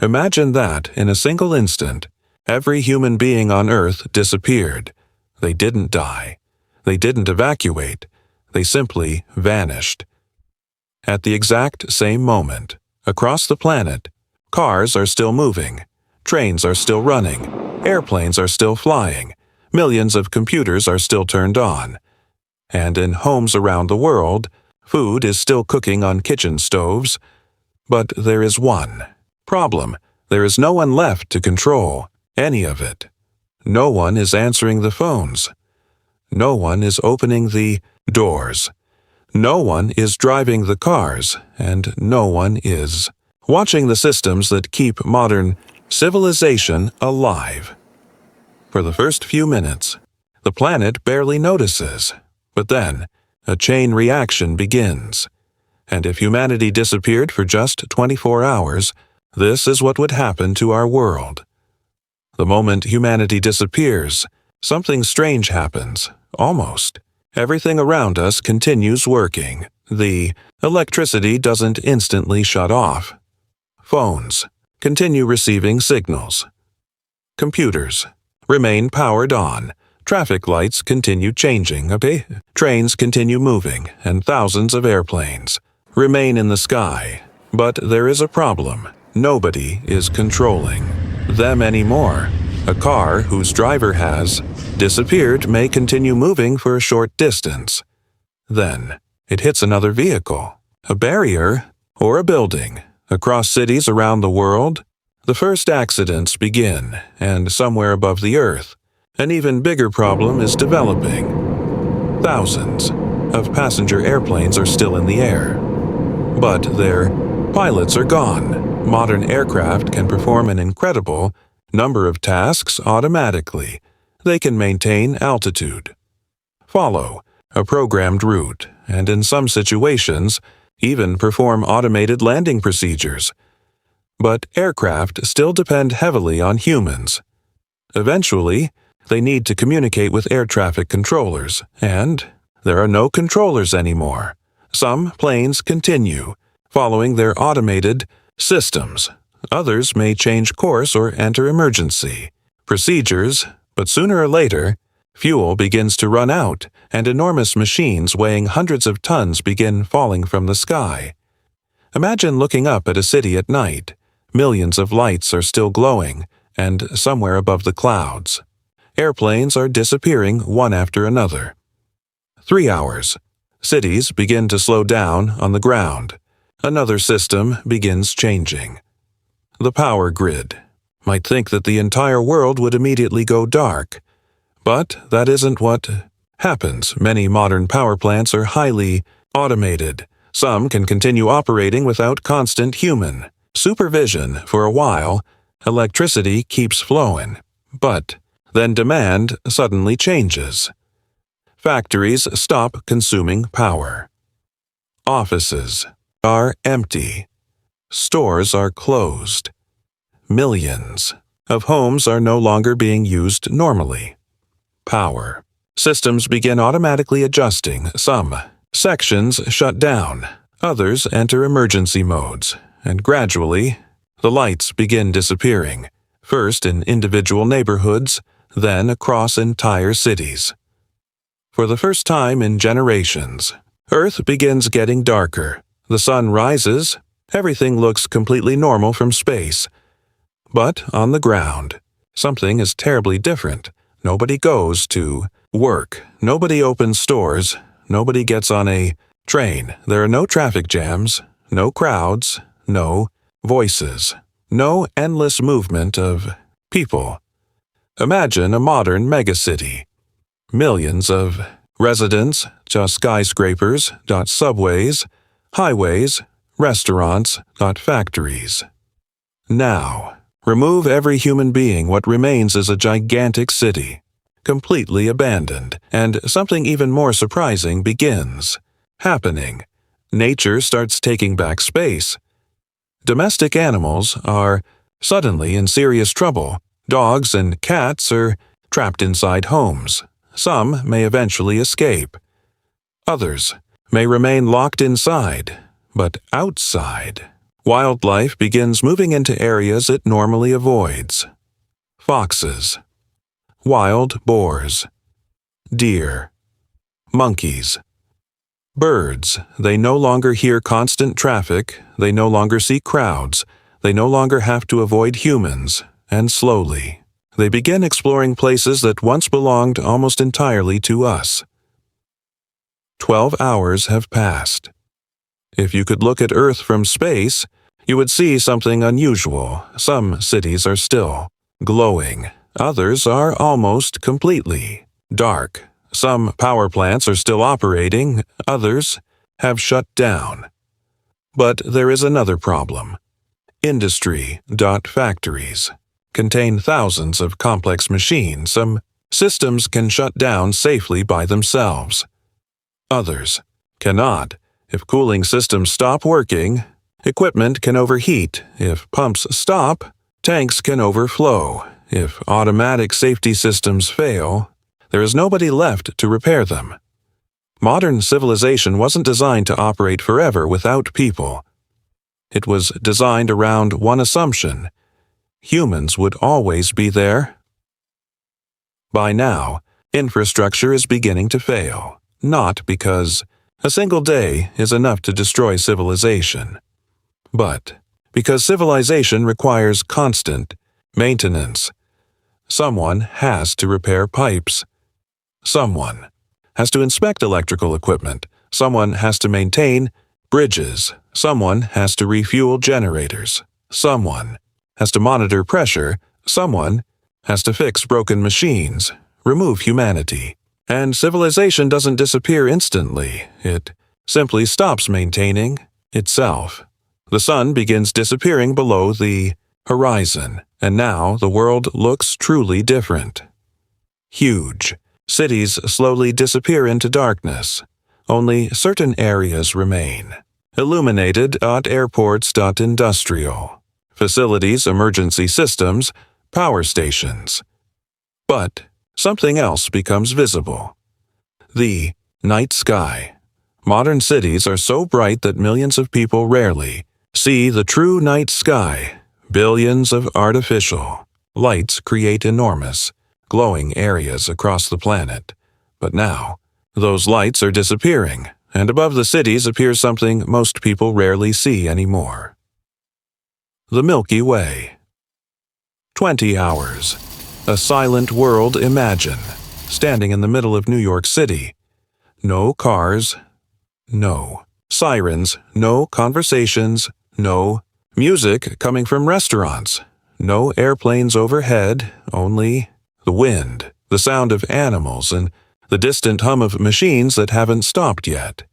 Imagine that, in a single instant, every human being on Earth disappeared. They didn't die. They didn't evacuate. They simply vanished. At the exact same moment, across the planet, cars are still moving, trains are still running, airplanes are still flying, millions of computers are still turned on. And in homes around the world, food is still cooking on kitchen stoves. But there is one problem. There is no one left to control any of it. No one is answering the phones. No one is opening the doors. No one is driving the cars, and no one is watching the systems that keep modern civilization alive. For the first few minutes, the planet barely notices, but then a chain reaction begins. And if humanity disappeared for just 24 hours, this is what would happen to our world. The moment humanity disappears, something strange happens, almost. Everything around us continues working. The electricity doesn't instantly shut off. Phones continue receiving signals. Computers remain powered on. Traffic lights continue changing, trains continue moving, and thousands of airplanes remain in the sky. But there is a problem. Nobody is controlling them anymore. A car whose driver has disappeared may continue moving for a short distance. Then it hits another vehicle, a barrier, or a building. Across cities around the world, the first accidents begin, and somewhere above the earth, an even bigger problem is developing. Thousands of passenger airplanes are still in the air, but their pilots are gone. Modern aircraft can perform an incredible number of tasks automatically. They can maintain altitude, follow a programmed route, and in some situations, even perform automated landing procedures. But aircraft still depend heavily on humans. Eventually, they need to communicate with air traffic controllers, and there are no controllers anymore. Some planes continue, following their automated systems. Others may change course or enter emergency procedures, but sooner or later, fuel begins to run out, and enormous machines weighing hundreds of tons begin falling from the sky. Imagine looking up at a city at night. Millions of lights are still glowing, and somewhere above the clouds, airplanes are disappearing one after another. 3 hours. Cities begin to slow down on the ground. Another system begins changing. The power grid. Might think that the entire world would immediately go dark. But that isn't what happens. Many modern power plants are highly automated. Some can continue operating without constant human supervision for a while. Electricity keeps flowing. But then demand suddenly changes. Factories stop consuming power. Offices are empty. Stores are closed. Millions of homes are no longer being used normally. Power systems begin automatically adjusting. Some sections shut down. Others enter emergency modes. And gradually, the lights begin disappearing. First in individual neighborhoods, then across entire cities. For the first time in generations, Earth begins getting darker. The sun rises. Everything looks completely normal from space. But on the ground, something is terribly different. Nobody goes to work. Nobody opens stores. Nobody gets on a train. There are no traffic jams, no crowds, no voices, no endless movement of people. Imagine a modern megacity. Millions of residents, just skyscrapers, not subways, highways, restaurants, not factories. Now, remove every human being. What remains is a gigantic city, completely abandoned, and something even more surprising begins happening. Nature starts taking back space. Domestic animals are suddenly in serious trouble. Dogs and cats are trapped inside homes. Some may eventually escape. Others may remain locked inside. But outside, Wildlife begins moving into areas it normally avoids. Foxes, wild boars, deer, monkeys. Birds, they no longer hear constant traffic, they no longer see crowds, they no longer have to avoid humans, and slowly, they begin exploring places that once belonged almost entirely to us. 12 hours have passed. If you could look at Earth from space, you would see something unusual. Some cities are still glowing, others are almost completely dark. Some power plants are still operating, others have shut down. But there is another problem. Industry.factories contain thousands of complex machines. Some systems can shut down safely by themselves. Others cannot. If cooling systems stop working, equipment can overheat. If pumps stop, tanks can overflow. If automatic safety systems fail, there is nobody left to repair them. Modern civilization wasn't designed to operate forever without people. It was designed around one assumption: humans would always be there. By now, infrastructure is beginning to fail, not because a single day is enough to destroy civilization, but because civilization requires constant maintenance. Someone has to repair pipes. Someone has to inspect electrical equipment. Someone has to maintain bridges. Someone has to refuel generators. Someone has to monitor pressure. Someone has to fix broken machines, remove humanity. And civilization doesn't disappear instantly. It simply stops maintaining itself. The sun begins disappearing below the horizon, and now the world looks truly different. Huge cities slowly disappear into darkness. Only certain areas remain. Illuminated airports. Industrial facilities, emergency systems, power stations. But something else becomes visible. The night sky. Modern cities are so bright that millions of people rarely see the true night sky. Billions of artificial lights create enormous, glowing areas across the planet. But now, those lights are disappearing, and above the cities appears something most people rarely see anymore. The Milky Way. 20 hours. A silent world imagine, standing in the middle of New York City. No cars, no sirens, no conversations, no music coming from restaurants, no airplanes overhead, only the wind, the sound of animals, and the distant hum of machines that haven't stopped yet.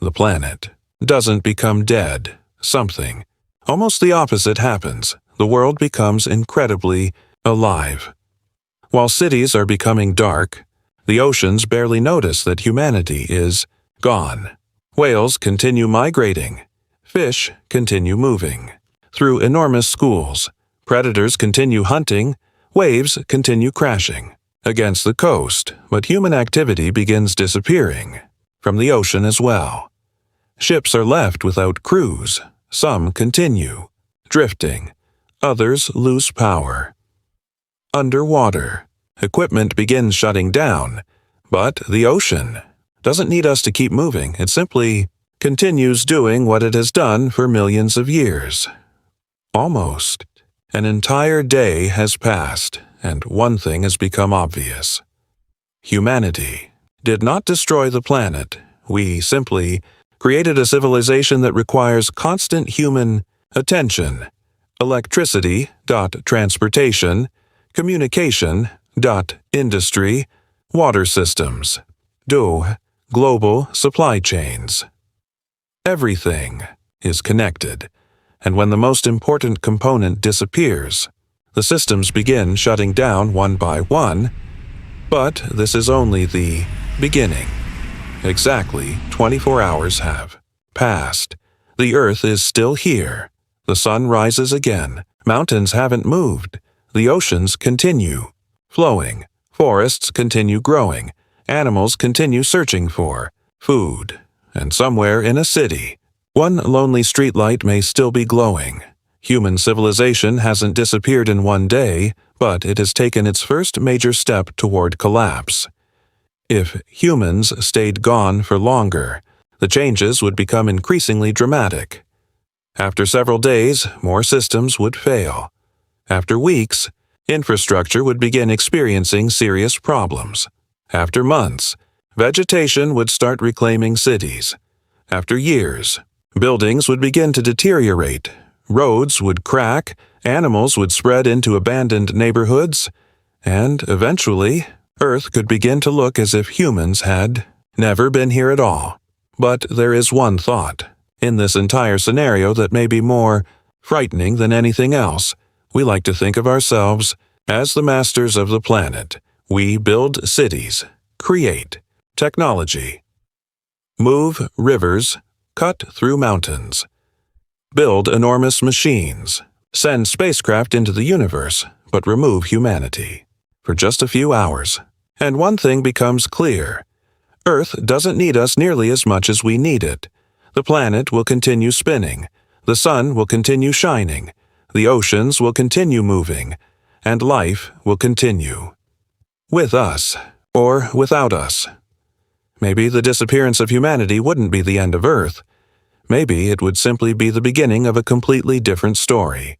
The planet doesn't become dead. Something almost the opposite happens. The world becomes incredibly alive. While cities are becoming dark, the oceans barely notice that humanity is gone. Whales continue migrating. Fish continue moving. Through enormous schools, predators continue hunting. Waves continue crashing against the coast, but human activity begins disappearing from the ocean as well. Ships are left without crews. Some continue drifting. Others lose power. Underwater, equipment begins shutting down, but the ocean doesn't need us to keep moving. It simply continues doing what it has done for millions of years. Almost an entire day has passed, and one thing has become obvious. Humanity did not destroy the planet. We simply created a civilization that requires constant human attention. Electricity, transportation, communication, industry, water systems, global supply chains. Everything is connected, and when the most important component disappears, the systems begin shutting down one by one. But this is only the beginning. Exactly 24 hours have passed. The Earth is still here. The sun rises again. Mountains haven't moved. The oceans continue flowing. Forests continue growing. Animals continue searching for food. And somewhere in a city, One lonely streetlight may still be glowing. Human civilization hasn't disappeared in one day, but it has taken its first major step toward collapse. If humans stayed gone for longer, the changes would become increasingly dramatic. After several days, more systems would fail. After weeks, infrastructure would begin experiencing serious problems. After months, vegetation would start reclaiming cities. After years, buildings would begin to deteriorate, roads would crack, animals would spread into abandoned neighborhoods, and eventually, Earth could begin to look as if humans had never been here at all. But there is one thought in this entire scenario that may be more frightening than anything else. We like to think of ourselves as the masters of the planet. We build cities, create technology, move rivers, cut through mountains, build enormous machines, send spacecraft into the universe, but remove humanity for just a few hours. And one thing becomes clear. Earth doesn't need us nearly as much as we need it. The planet will continue spinning, the sun will continue shining, the oceans will continue moving, and life will continue. With us, or without us. Maybe the disappearance of humanity wouldn't be the end of Earth. Maybe it would simply be the beginning of a completely different story.